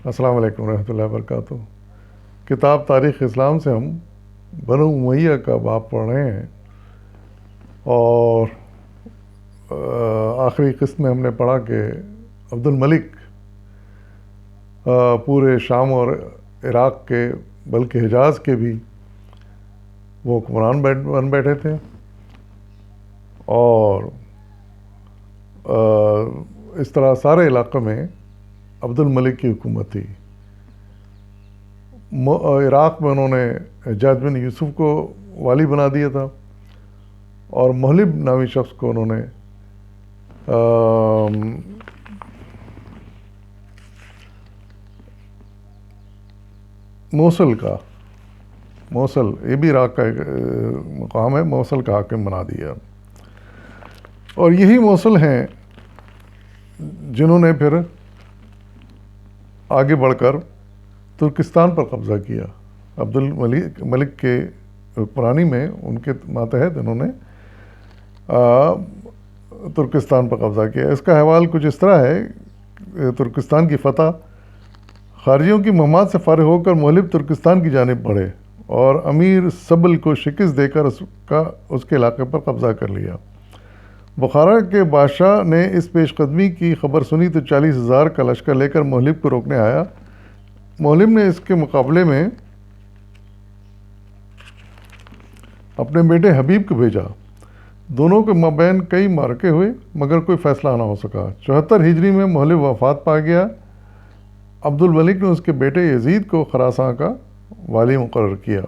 السلام علیکم ورحمۃ اللہ وبرکاتہ۔ کتاب تاریخ اسلام سے ہم بنو امیہ کا باب پڑھ رہے ہیں، اور آخری قسط میں ہم نے پڑھا کہ عبد الملک پورے شام اور عراق کے بلکہ حجاز کے بھی وہ حکمران بن بیٹھے تھے، اور اس طرح سارے علاقے میں عبد الملک کی حکومت تھی۔ عراق میں انہوں نے حجاج بن یوسف کو والی بنا دیا تھا، اور محلب نامی شخص کو انہوں نے موصل یہ بھی عراق کا ایک مقام ہے، موصل کا حاکم بنا دیا۔ اور یہی موصل ہیں جنہوں نے پھر آگے بڑھ کر ترکستان پر قبضہ کیا۔ عبد الملک کے حکمرانی میں ان کے ماتحت انہوں نے ترکستان پر قبضہ کیا۔ اس کا حوال کچھ اس طرح ہے کہ ترکستان کی فتح خارجیوں کی مہمات سے فارغ ہو کر محلب ترکستان کی جانب بڑھے، اور امیر سبل کو شکست دے کر اس کے علاقے پر قبضہ کر لیا۔ بخارا کے بادشاہ نے اس پیش قدمی کی خبر سنی تو 40,000 کا لشکر لے کر محلب کو روکنے آیا۔ محلب نے اس کے مقابلے میں اپنے بیٹے حبیب کو بھیجا۔ دونوں کے مابین کئی معرکے ہوئے مگر کوئی فیصلہ نہ ہو سکا۔ 74 ہجری میں محلب وفات پا گیا۔ عبد الملک نے اس کے بیٹے یزید کو خراساں کا والی مقرر کیا۔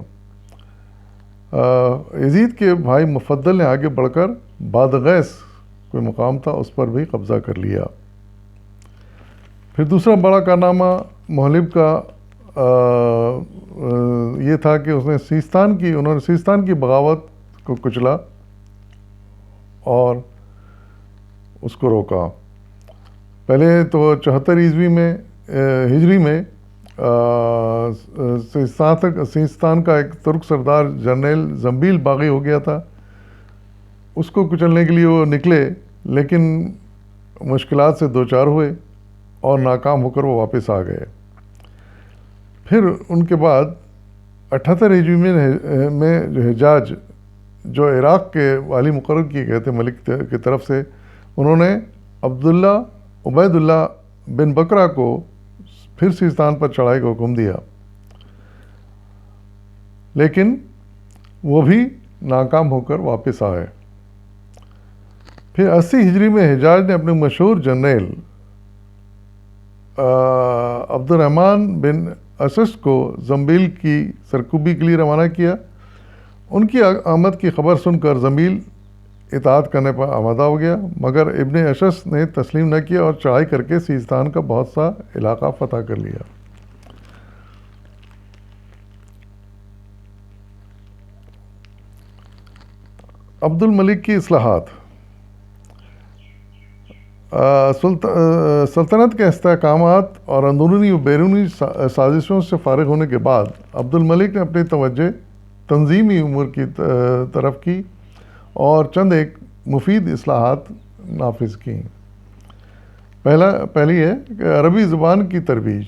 یزید کے بھائی مفضل نے آگے بڑھ کر بادغیس کوئی مقام تھا اس پر بھی قبضہ کر لیا۔ پھر دوسرا بڑا کارنامہ محلب کا یہ تھا کہ انہوں نے سیستان کی بغاوت کو کچلا اور اس کو روکا۔ پہلے تو 74 ہجری میں سیستان کا ایک ترک سردار جنرل زنبیل باغی ہو گیا تھا۔ اس کو کچلنے کے لیے وہ نکلے، لیکن مشکلات سے دوچار ہوئے اور ناکام ہو کر وہ واپس آ گئے۔ پھر ان کے بعد 78 ہجری میں جو حجاج جو عراق کے والی مقرر کیے گئے تھے ملک کی طرف سے، انہوں نے عبید اللہ بن بکرا کو پھر سیستان پر چڑھائی کا حکم دیا، لیکن وہ بھی ناکام ہو کر واپس آئے۔ پھر 80 ہجری میں حجاج نے اپنے مشہور جنرل عبد الرحمن بن اشش کو زنبیل کی سرکوبی کے لیے روانہ کیا۔ ان کی آمد کی خبر سن کر زنبیل اطاعت کرنے پر آمادہ ہو گیا، مگر ابن اشش نے تسلیم نہ کیا اور چڑھائی کر کے سیستان کا بہت سا علاقہ فتح کر لیا۔ عبد الملک کی اصلاحات۔ سلطنت کے استحکامات اور اندرونی و بیرونی سازشوں سے فارغ ہونے کے بعد عبد الملک نے اپنی توجہ تنظیمی امور کی طرف کی اور چند ایک مفید اصلاحات نافذ کیں۔ پہلی ہے کہ عربی زبان کی ترویج۔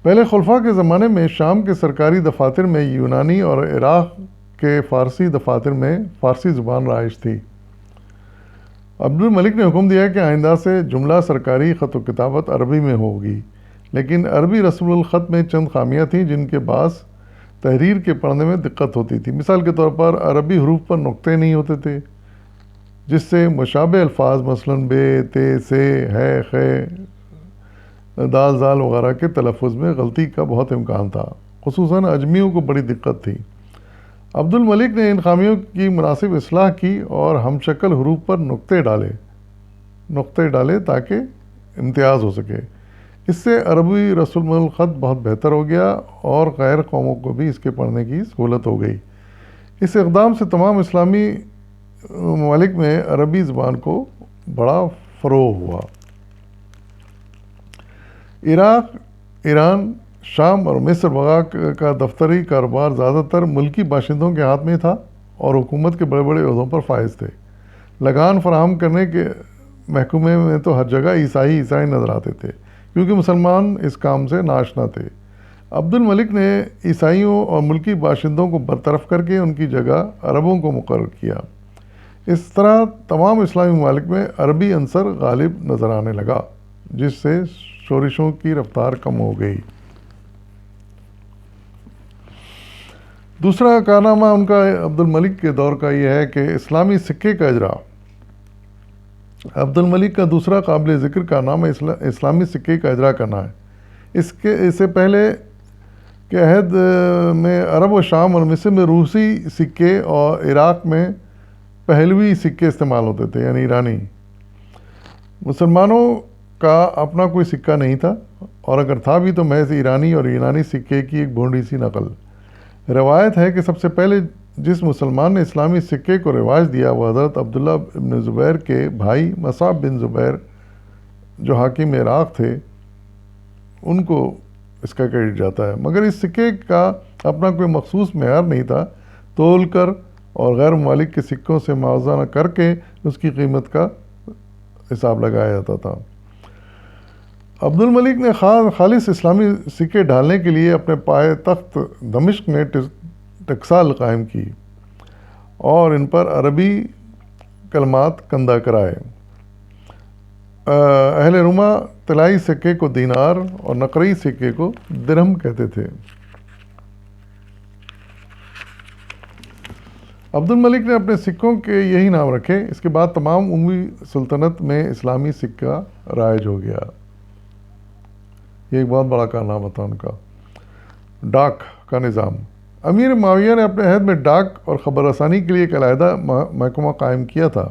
پہلے خلفاء کے زمانے میں شام کے سرکاری دفاتر میں یونانی اور عراق کے فارسی دفاتر میں فارسی زبان رائج تھی۔ عبد الملک نے حکم دیا کہ آئندہ سے جملہ سرکاری خط و کتابت عربی میں ہوگی، لیکن عربی رسم الخط میں چند خامیاں تھیں جن کے باعث تحریر کے پڑھنے میں دقت ہوتی تھی۔ مثال کے طور پر عربی حروف پر نقطے نہیں ہوتے تھے، جس سے مشابہ الفاظ مثلاً بے، تے، سے، ہے، خے، دال، زال وغیرہ کے تلفظ میں غلطی کا بہت امکان تھا۔ خصوصاً اجمیوں کو بڑی دقت تھی۔ عبد الملک نے ان خامیوں کی مناسب اصلاح کی اور ہم شکل حروف پر نقطے ڈالے تاکہ امتیاز ہو سکے۔ اس سے عربی رسم الخط بہت بہتر ہو گیا اور غیر قوموں کو بھی اس کے پڑھنے کی سہولت ہو گئی۔ اس اقدام سے تمام اسلامی ممالک میں عربی زبان کو بڑا فروغ ہوا۔ عراق، ایران، شام اور مصر وغیرہ کا دفتری کاروبار زیادہ تر ملکی باشندوں کے ہاتھ میں تھا اور حکومت کے بڑے بڑے عہدوں پر فائز تھے۔ لگان فراہم کرنے کے محکمے میں تو ہر جگہ عیسائی نظر آتے تھے۔ کیونکہ مسلمان اس کام سے ناشنا تھے۔ عبد الملک نے عیسائیوں اور ملکی باشندوں کو برطرف کر کے ان کی جگہ عربوں کو مقرر کیا۔ اس طرح تمام اسلامی ممالک میں عربی عنصر غالب نظر آنے لگا، جس سے شورشوں کی رفتار کم ہو گئی۔ دوسرا کارنامہ ان کا عبد الملک کے دور کا یہ ہے کہ اسلامی سکے کا اجرا۔ عبد الملک کا دوسرا قابل ذکر کارنامہ اسلامی سکے کا اجرا کرنا ہے۔ اس سے پہلے کے عہد میں عرب و شام اور مصر میں روسی سکے اور عراق میں پہلوی سکے استعمال ہوتے تھے، یعنی ایرانی۔ مسلمانوں کا اپنا کوئی سکہ نہیں تھا، اور اگر تھا بھی تو محض ایرانی اور یونانی سکے کی ایک بھونڈی سی نقل۔ روایت ہے کہ سب سے پہلے جس مسلمان نے اسلامی سکے کو رواج دیا وہ حضرت عبداللہ ابن زبیر کے بھائی مصعب بن زبیر جو حاکم عراق تھے، ان کو اس کا کریڈٹ جاتا ہے۔ مگر اس سکے کا اپنا کوئی مخصوص معیار نہیں تھا، تول کر اور غیر ممالک کے سکوں سے موازنہ کر کے اس کی قیمت کا حساب لگایا جاتا تھا۔ عبد الملک نے خالص اسلامی سکے ڈھالنے کے لیے اپنے پائے تخت دمشق میں ٹکسال قائم کی اور ان پر عربی کلمات کندہ کرائے۔ اہل روما طلائی سکے کو دینار اور نقرئی سکے کو درہم کہتے تھے۔ عبد الملک نے اپنے سکوں کے یہی نام رکھے۔ اس کے بعد تمام اموی سلطنت میں اسلامی سکہ رائج ہو گیا۔ یہ ایک بہت بڑا کارنامہ تھا ان کا۔ ڈاک کا نظام۔ امیر معاویہ نے اپنے عہد میں ڈاک اور خبر رسانی کے لیے ایک علیحدہ محکمہ قائم کیا تھا۔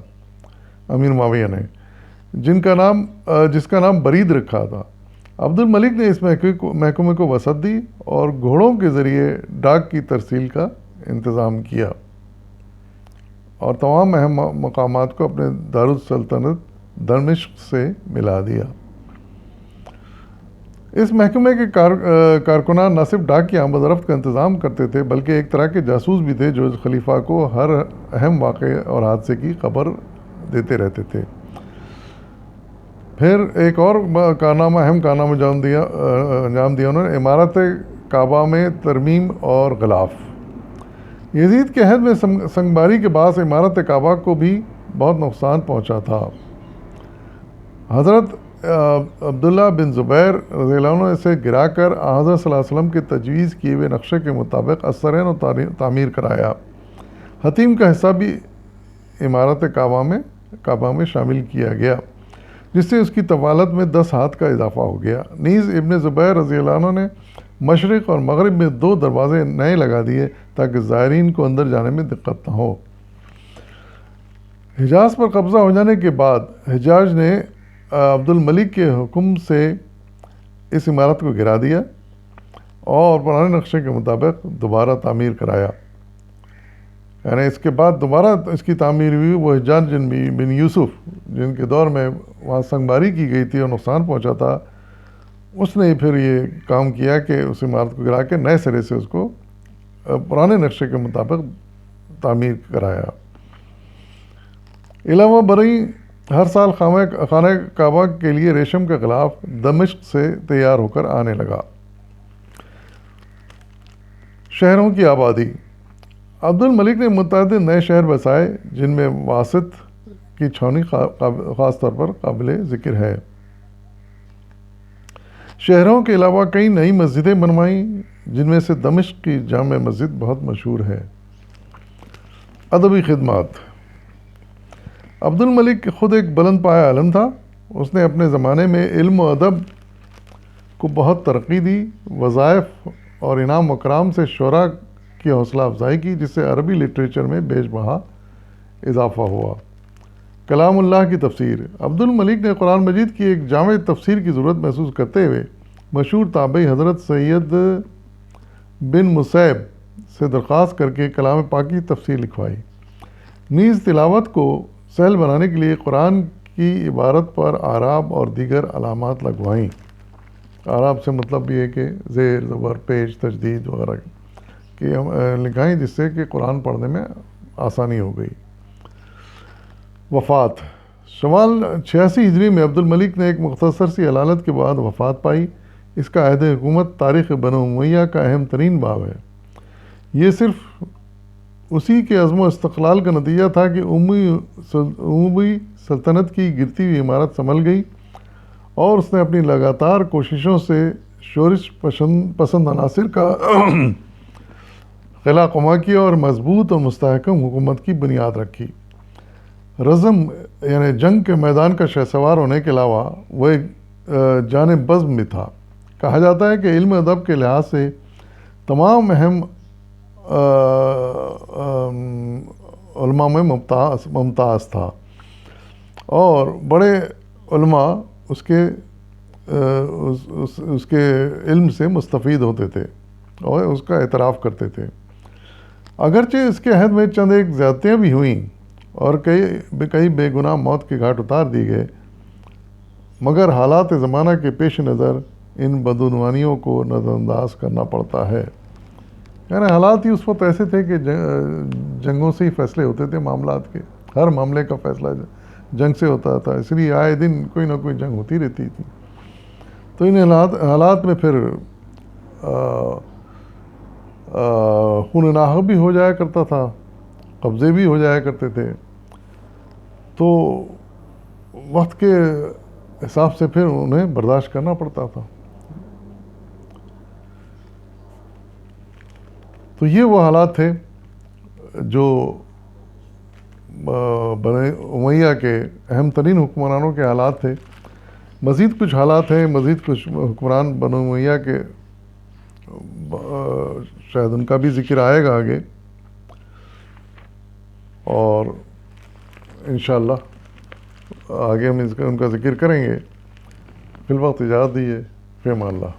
امیر معاویہ نے جس کا نام برید رکھا تھا۔ عبد الملک نے اس محکمے کو وسعت دی اور گھوڑوں کے ذریعے ڈاک کی ترسیل کا انتظام کیا اور تمام اہم مقامات کو اپنے دارالسلطنت دمشق سے ملا دیا۔ اس محکمے کے کارکنان نہ صرف ڈاک کی آمد و رفت کا انتظام کرتے تھے بلکہ ایک طرح کے جاسوس بھی تھے جو خلیفہ کو ہر اہم واقعے اور حادثے کی خبر دیتے رہتے تھے۔ پھر ایک اور اہم کارنامہ انجام دیا انہوں نے، عمارت کعبہ میں ترمیم اور غلاف۔ یزید کے عہد میں سنگباری کے باعث عمارت کعبہ کو بھی بہت نقصان پہنچا تھا۔ حضرت عبداللہ بن زبیر رضی اللہ عنہ سے گرا کر حضرت صلی اللہ علیہ وسلم کے تجویز کیے ہوئے نقشے کے مطابق اثرین و تعمیر کرایا۔ حتیم کا حصہ بھی عمارت کعبہ میں شامل کیا گیا، جس سے اس کی طوالت میں 10 ہاتھ کا اضافہ ہو گیا۔ نیز ابن زبیر رضی اللہ عنہ نے مشرق اور مغرب میں 2 دروازے نئے لگا دیے تاکہ زائرین کو اندر جانے میں دقت نہ ہو۔ حجاز پر قبضہ ہو جانے کے بعد حجاج نے عبد الملک کے حکم سے اس عمارت کو گرا دیا اور پرانے نقشے کے مطابق دوبارہ تعمیر کرایا۔ یعنی اس کے بعد دوبارہ اس کی تعمیر ہوئی۔ وہ حجاج بن یوسف جن کے دور میں وہاں سنگباری کی گئی تھی اور نقصان پہنچا تھا، اس نے پھر یہ کام کیا کہ اس عمارت کو گرا کے نئے سرے سے اس کو پرانے نقشے کے مطابق تعمیر کرایا۔ علاوہ برئی ہر سال خانہ کعبہ کے لیے ریشم کا غلاف دمشق سے تیار ہو کر آنے لگا۔ شہروں کی آبادی۔ عبد الملک نے متعدد نئے شہر بسائے جن میں واسط کی چھاؤنی خاص طور پر قابل ذکر ہے۔ شہروں کے علاوہ کئی نئی مسجدیں بنوائیں جن میں سے دمشق کی جامع مسجد بہت مشہور ہے۔ ادبی خدمات۔ عبد الملک خود ایک بلند پایہ عالم تھا۔ اس نے اپنے زمانے میں علم و ادب کو بہت ترقی دی، وظائف اور انعام و اکرام سے شعراء کی حوصلہ افزائی کی، جس سے عربی لٹریچر میں بیش بہا اضافہ ہوا۔ کلام اللہ کی تفسیر۔ عبد الملک نے قرآن مجید کی ایک جامع تفسیر کی ضرورت محسوس کرتے ہوئے مشہور تابعی حضرت سید بن مسیب سے درخواست کر کے کلام پاک کی تفسیر لکھوائی۔ نیز تلاوت کو سہل بنانے کے لیے قرآن کی عبارت پر اعراب اور دیگر علامات لگوائیں۔ اعراب سے مطلب یہ ہے کہ زیر، زبر، پیش، تجدید وغیرہ کہ ہم لکھائیں، جس سے کہ قرآن پڑھنے میں آسانی ہو گئی۔ وفات۔ شمال 86 ہجری میں عبد الملک نے ایک مختصر سی علالت کے بعد وفات پائی۔ اس کا عہد حکومت تاریخ بنو امیہ کا اہم ترین باب ہے۔ یہ صرف اسی کے عزم و استقلال کا نتیجہ تھا کہ اموی سلطنت کی گرتی ہوئی عمارت سنبھل گئی، اور اس نے اپنی لگاتار کوششوں سے شورش پسند عناصر کا خلا قما کیا اور مضبوط اور مستحکم حکومت کی بنیاد رکھی۔ رزم یعنی جنگ کے میدان کا شہسوار ہونے کے علاوہ وہ ایک جانب بزم بھی تھا۔ کہا جاتا ہے کہ علم ادب کے لحاظ سے تمام اہم علماء میں ممتاز تھا، اور بڑے علماء اس کے علم سے مستفید ہوتے تھے اور اس کا اعتراف کرتے تھے۔ اگرچہ اس کے عہد میں چند ایک زیادتیاں بھی ہوئیں اور کئی بے گناہ موت کے گھاٹ اتار دی گئے، مگر حالات زمانہ کے پیش نظر ان بدعنوانیوں کو نظر انداز کرنا پڑتا ہے۔ یعنی حالات ہی اس وقت ایسے تھے کہ جنگوں سے ہی فیصلے ہوتے تھے معاملات کے، ہر معاملے کا فیصلہ جنگ سے ہوتا تھا، اس لیے آئے دن کوئی نہ کوئی جنگ ہوتی رہتی تھی۔ تو ان حالات میں پھر خون ناحق بھی ہو جایا کرتا تھا، قبضے بھی ہو جایا کرتے تھے، تو وقت کے حساب سے پھر انہیں برداشت کرنا پڑتا تھا۔ تو یہ وہ حالات تھے جو بنی امیہ کے اہم ترین حکمرانوں کے حالات تھے۔ مزید کچھ حالات ہیں، مزید کچھ حکمران بنو امیہ کے، شاید ان کا بھی ذکر آئے گا آگے، اور انشاءاللہ آگے ہم ان کا ذکر کریں گے۔ فی الوقت اجازت دیجیے، فی امان اللہ۔